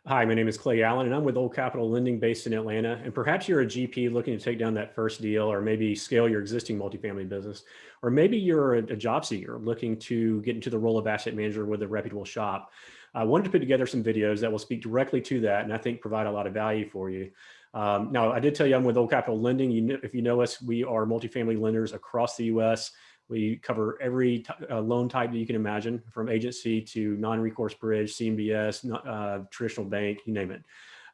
Hi, my name is Clay Allen, and I'm with Old Capital Lending based in Atlanta. And perhaps you're a GP looking to take down that first deal, or maybe scale your existing multifamily business, or maybe you're a job seeker looking to get into the role of asset manager with a reputable shop. I wanted to put together some videos that will speak directly to that, and I think provide a lot of value for you. Now, I did tell you I'm with Old Capital Lending. If you know us, we are multifamily lenders across the U.S. We cover every loan type that you can imagine, from agency to non-recourse bridge, CMBS, traditional bank, you name it.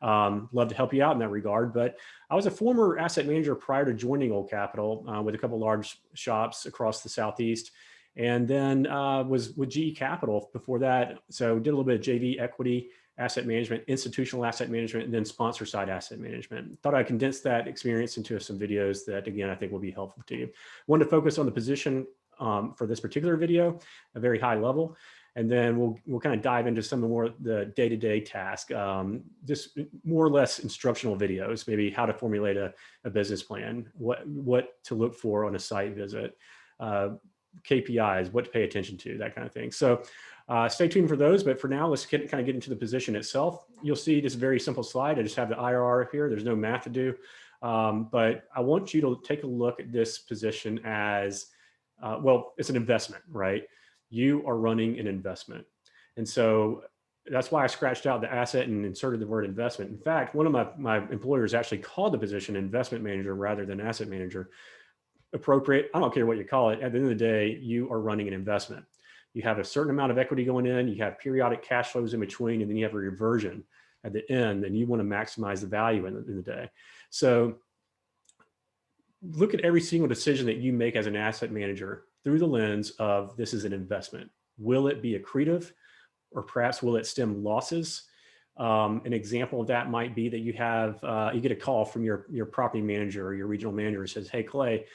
Love to help you out in that regard. But I was a former asset manager prior to joining Old Capital with a couple large shops across the Southeast. And then was with GE Capital before that. So did a little bit of JV equity, asset management, institutional asset management, and then sponsor side asset management. Thought I'd condense that experience into some videos that, again, I think will be helpful to you. Wanted to focus on the position for this particular video, a very high level. And then we'll kind of dive into some more the day-to-day task, just more or less instructional videos, maybe how to formulate a business plan, what to look for on a site visit, KPIs, what to pay attention to, that kind of thing. So stay tuned for those. But for now, let's kind of get into the position itself. You'll see this very simple slide. I just have the IRR here. There's no math to do. But I want you to take a look at this position as, well, it's an investment, right? You are running an investment. And so that's why I scratched out the asset and inserted the word investment. In fact, one of my employers actually called the position investment manager rather than asset manager. Appropriate. I don't care what you call it. At the end of the day, you are running an investment. You have a certain amount of equity going in, you have periodic cash flows in between, and then you have a reversion at the end, and you want to maximize the value in the day. So look at every single decision that you make as an asset manager through the lens of this is an investment. Will it be accretive, or perhaps will it stem losses? An example of that might be that you get a call from your property manager or your regional manager who says, "Hey, Clay,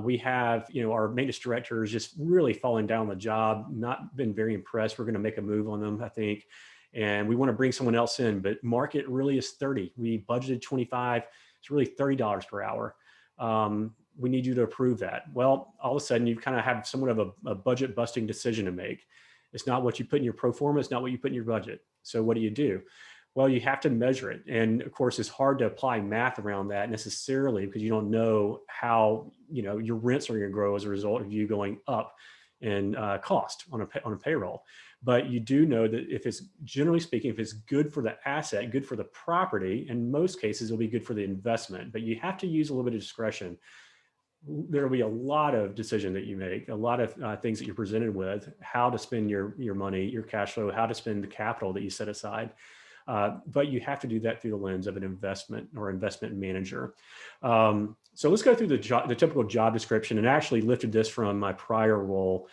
we have, our maintenance director is just really falling down the job, not been very impressed. We're going to make a move on them, I think. And we want to bring someone else in, but market really is 30. We budgeted 25. It's really $30 per hour. We need you to approve that." Well, all of a sudden you kind of have somewhat of a budget busting decision to make. It's not what you put in your pro forma. It's not what you put in your budget. So what do? Well, you have to measure it. And of course, it's hard to apply math around that necessarily because you don't know how, your rents are going to grow as a result of you going up in cost on a payroll. But you do know that if it's, generally speaking, if it's good for the asset, good for the property, in most cases, it'll be good for the investment. But you have to use a little bit of discretion. There will be a lot of decision that you make, a lot of things that you're presented with, how to spend your money, your cash flow, how to spend the capital that you set aside. But you have to do that through the lens of an investment or investment manager. So let's go through the typical job description, and I actually lifted this from my prior role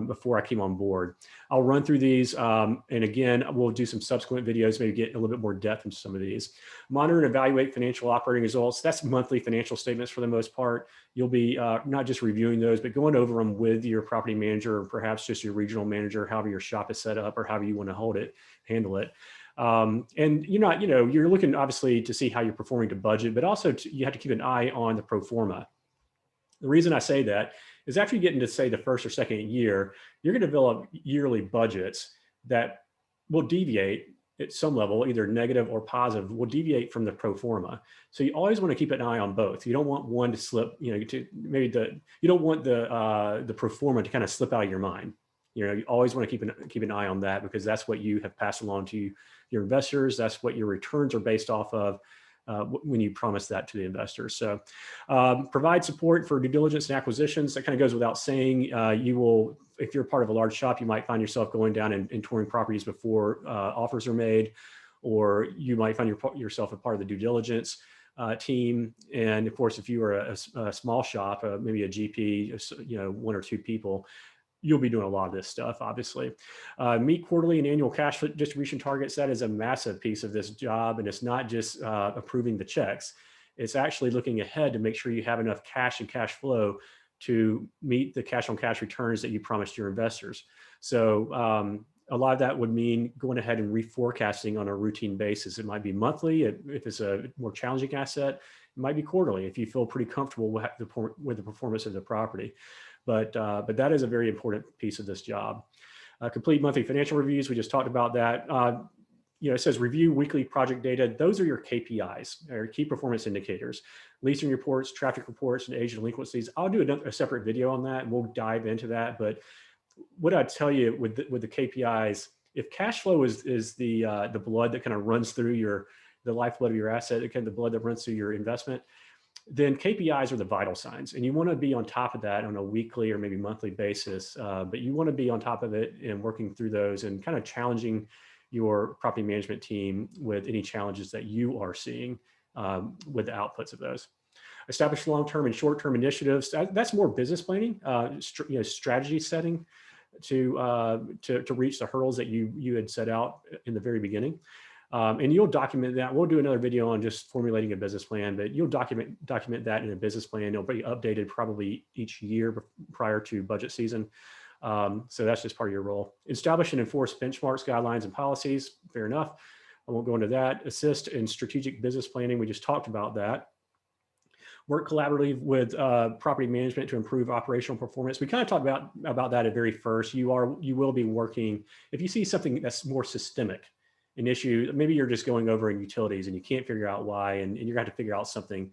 before I came on board. I'll run through these. And again, we'll do some subsequent videos, maybe get a little bit more depth into some of these. Monitor and evaluate financial operating results. That's monthly financial statements for the most part. You'll be not just reviewing those, but going over them with your property manager or perhaps just your regional manager, however your shop is set up or however you want to handle it. And you're looking obviously to see how you're performing to budget, but also you have to keep an eye on the pro forma. The reason I say that is after you get into, say, the first or second year, you're going to develop yearly budgets that will deviate at some level, either negative or positive, will deviate from the pro forma. So you always want to keep an eye on both. You don't want one to slip, you don't want the pro forma to kind of slip out of your mind. You always want to keep an eye on that because that's what you have passed along to your investors. That's what your returns are based off of when you promise that to the investors. So provide support for due diligence and acquisitions. That kind of goes without saying. You will, if you're part of a large shop, you might find yourself going down and touring properties before offers are made, or you might find yourself a part of the due diligence team. And of course, if you are a small shop, maybe a GP, one or two people, you'll be doing a lot of this stuff, obviously. Meet quarterly and annual cash distribution targets. That is a massive piece of this job. And it's not just approving the checks. It's actually looking ahead to make sure you have enough cash and cash flow to meet the cash on cash returns that you promised your investors. So a lot of that would mean going ahead and reforecasting on a routine basis. It might be monthly. If it's a more challenging asset, it might be quarterly if you feel pretty comfortable with the performance of the property. But that is a very important piece of this job. Complete monthly financial reviews. We just talked about that. it says review weekly project data. Those are your KPIs, or key performance indicators. Leasing reports, traffic reports, and age delinquencies. I'll do a separate video on that, and we'll dive into that. But what I'd tell you with the KPIs, if cash flow is the blood that kind of runs through the lifeblood of your asset, kind of the blood that runs through your investment, then KPIs are the vital signs. And you want to be on top of that on a weekly or maybe monthly basis. But you want to be on top of it and working through those and kind of challenging your property management team with any challenges that you are seeing with the outputs of those. Establish long-term and short-term initiatives. That's more business planning, strategy setting to reach the hurdles that you had set out in the very beginning. And you'll document that. We'll do another video on just formulating a business plan, but you'll document that in a business plan. It'll be updated probably each year prior to budget season. So that's just part of your role. Establish and enforce benchmarks, guidelines, and policies. Fair enough. I won't go into that. Assist in strategic business planning. We just talked about that. Work collaboratively with property management to improve operational performance. We kind of talked about that at very first. You will be working, if you see something that's more systemic, an issue, maybe you're just going over in utilities and you can't figure out why, and you're going to have to figure out something,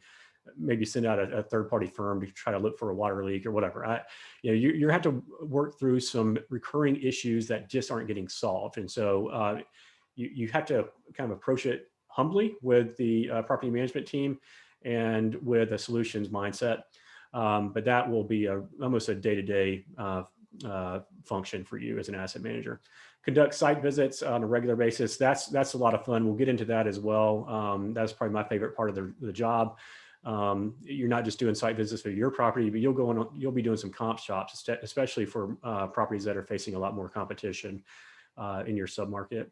maybe send out a third-party firm to try to look for a water leak or whatever. You have to work through some recurring issues that just aren't getting solved. And so you have to kind of approach it humbly with the property management team and with a solutions mindset. But that will be almost a day-to-day function for you as an asset manager. Conduct site visits on a regular basis. That's a lot of fun. We'll get into that as well. That's probably my favorite part of the job. You're not just doing site visits for your property, but you'll be doing some comp shops, especially for properties that are facing a lot more competition in your submarket.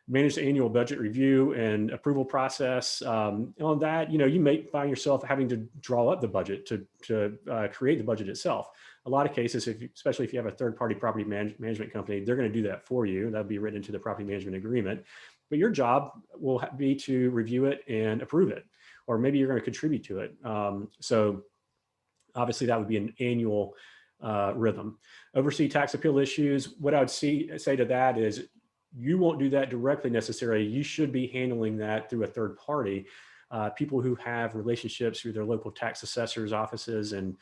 Manage the annual budget review and approval process. On that, you may find yourself having to draw up the budget to create the budget itself. A lot of cases, especially if you have a third-party property management company, they're going to do that for you. That'll be written into the property management agreement. But your job will be to review it and approve it, or maybe you're going to contribute to it. So obviously that would be an annual rhythm. Oversee tax appeal issues. What I would say to that is, you won't do that directly necessarily. You should be handling that through a third party, people who have relationships through their local tax assessors' offices, and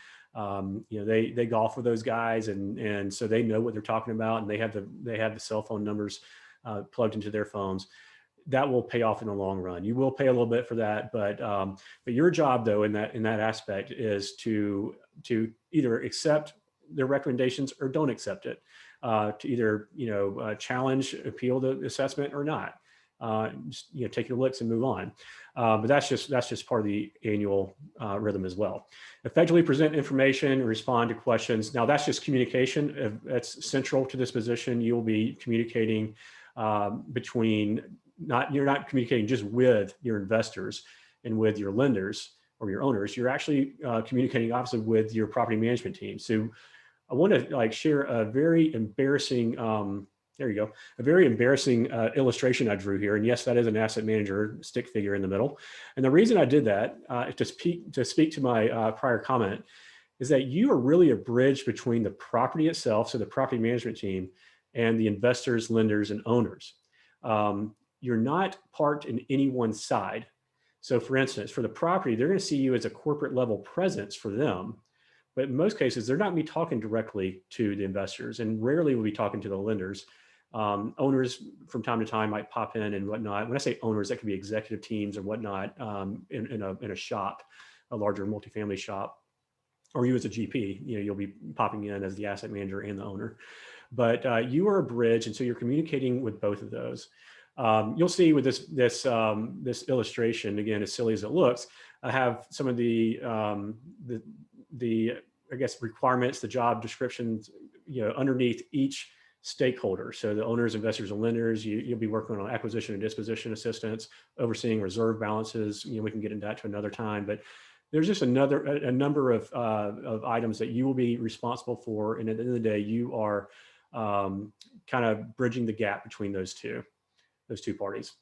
they golf with those guys, and so they know what they're talking about, and they have the cell phone numbers plugged into their phones. That will pay off in the long run. You will pay a little bit for that, but your job though in that aspect is to either accept their recommendations or don't accept it. To either challenge, appeal the assessment or not. Just take your licks and move on. But that's just part of the annual rhythm as well. Effectively present information, respond to questions. Now that's just communication. That's central to this position. You'll be communicating you're not communicating just with your investors and with your lenders or your owners. You're actually communicating obviously with your property management team. So I want to share a very embarrassing, a very embarrassing illustration I drew here. And yes, that is an asset manager stick figure in the middle. And the reason I did that, to speak to my prior comment, is that you are really a bridge between the property itself, so the property management team, and the investors, lenders, and owners. You're not parked in any one side. So for instance, for the property, they're going to see you as a corporate level presence for them. But in most cases, they're not going to be talking directly to the investors, and rarely will be talking to the lenders. Owners from time to time might pop in and whatnot. When I say owners, that could be executive teams or whatnot in a shop, a larger multifamily shop, or you as a GP. You'll be popping in as the asset manager and the owner. But you are a bridge, and so you're communicating with both of those. You'll see with this illustration, again, as silly as it looks, I have some of the I guess requirements, the job descriptions, underneath each stakeholder. So the owners, investors, and lenders, you'll be working on acquisition and disposition assistance, overseeing reserve balances. We can get into that to another time, but there's just a number of items that you will be responsible for. And at the end of the day, you are kind of bridging the gap between those two parties.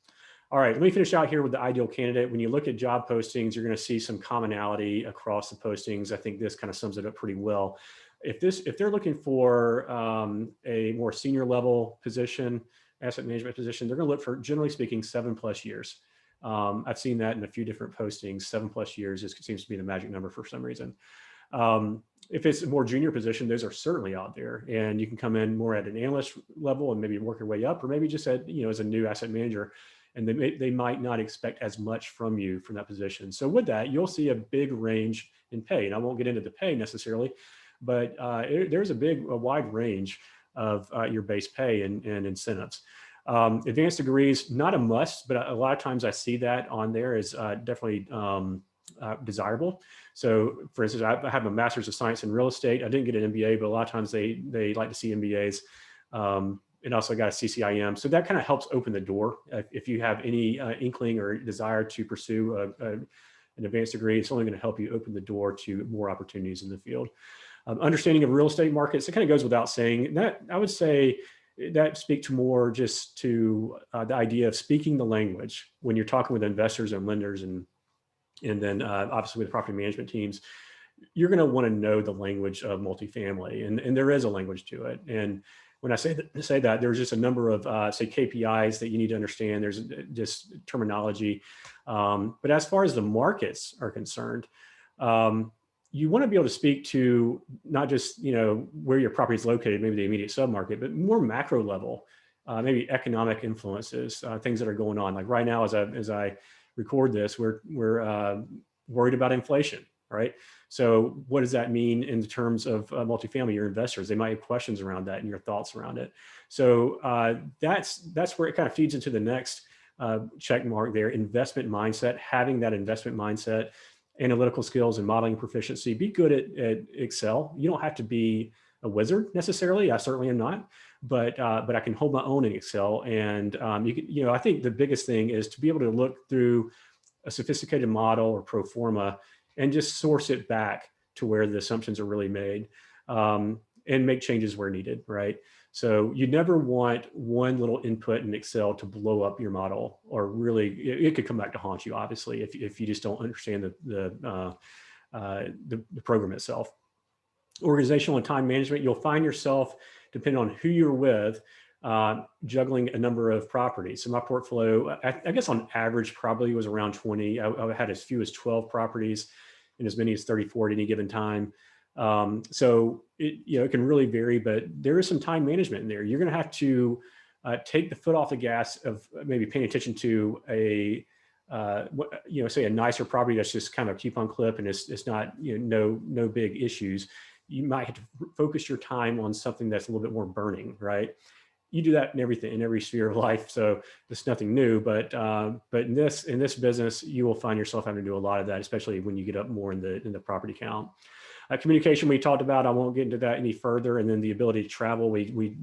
All right, let me finish out here with the ideal candidate. When you look at job postings, you're going to see some commonality across the postings. I think this kind of sums it up pretty well. If they're looking for a more senior level position, asset management position, they're going to look for, generally speaking, 7+ years. I've seen that in a few different postings. 7+ years just seems to be the magic number for some reason. If it's a more junior position, those are certainly out there, and you can come in more at an analyst level and maybe work your way up, or maybe just at, as a new asset manager, and they might not expect as much from you from that position. So with that, you'll see a big range in pay, and I won't get into the pay necessarily, but there's a wide range of your base pay and incentives. Advanced degrees, not a must, but a lot of times I see that on there is definitely desirable. So for instance, I have a master's of science in real estate. I didn't get an MBA, but a lot of times they like to see MBAs. And also got a CCIM. So that kind of helps open the door. If you have any inkling or desire to pursue an advanced degree, it's only going to help you open the door to more opportunities in the field. Understanding of real estate markets, it kind of goes without saying. That I would say that speak to more just to the idea of speaking the language when you're talking with investors and lenders, and then obviously with property management teams. You're going to want to know the language of multifamily, and there is a language to it. And when I say that, there's just a number of say KPIs that you need to understand. There's just terminology, but as far as the markets are concerned, you want to be able to speak to not just where your property is located, maybe the immediate submarket, but more macro level, maybe economic influences, things that are going on. Like right now, as I record this, we're worried about inflation, right? So what does that mean in terms of multifamily, your investors? They might have questions around that and your thoughts around it. So that's where it kind of feeds into the next check mark there: investment mindset. Having that investment mindset, analytical skills and modeling proficiency. Be good at Excel. You don't have to be a wizard necessarily. I certainly am not, but I can hold my own in Excel. And I think the biggest thing is to be able to look through a sophisticated model or pro forma and just source it back to where the assumptions are really made, and make changes where needed, right? So you never want one little input in Excel to blow up your model, or really it could come back to haunt you, obviously, if you just don't understand the program itself. Organizational and time management, you'll find yourself, depending on who you're with, juggling a number of properties. So my portfolio, I guess on average, probably was around 20. I had as few as 12 properties and as many as 34 at any given time. So it can really vary, but there is some time management in there. You're going to have to take the foot off the gas of maybe paying attention to say a nicer property that's just kind of coupon clip and it's not, no big issues. You might have to focus your time on something that's a little bit more burning, right? You do that in every sphere of life. So it's nothing new, but in this business, you will find yourself having to do a lot of that, especially when you get up more in the property count. Communication we talked about, I won't get into that any further. And then the ability to travel, we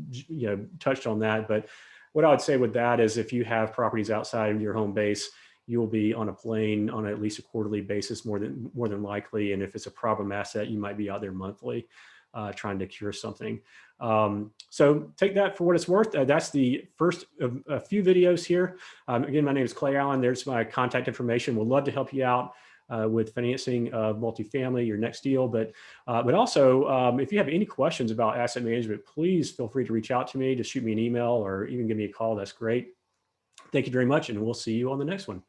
touched on that. But what I would say with that is, if you have properties outside of your home base, you will be on a plane on at least a quarterly basis, more than likely. And if it's a problem asset, you might be out there monthly, trying to cure something. So take that for what it's worth. That's the first of a few videos here. Again, my name is Clay Allen. There's my contact information. We'd love to help you out with financing of multifamily, your next deal. But also, if you have any questions about asset management, please feel free to reach out to me. Just shoot me an email or even give me a call. That's great. Thank you very much, and we'll see you on the next one.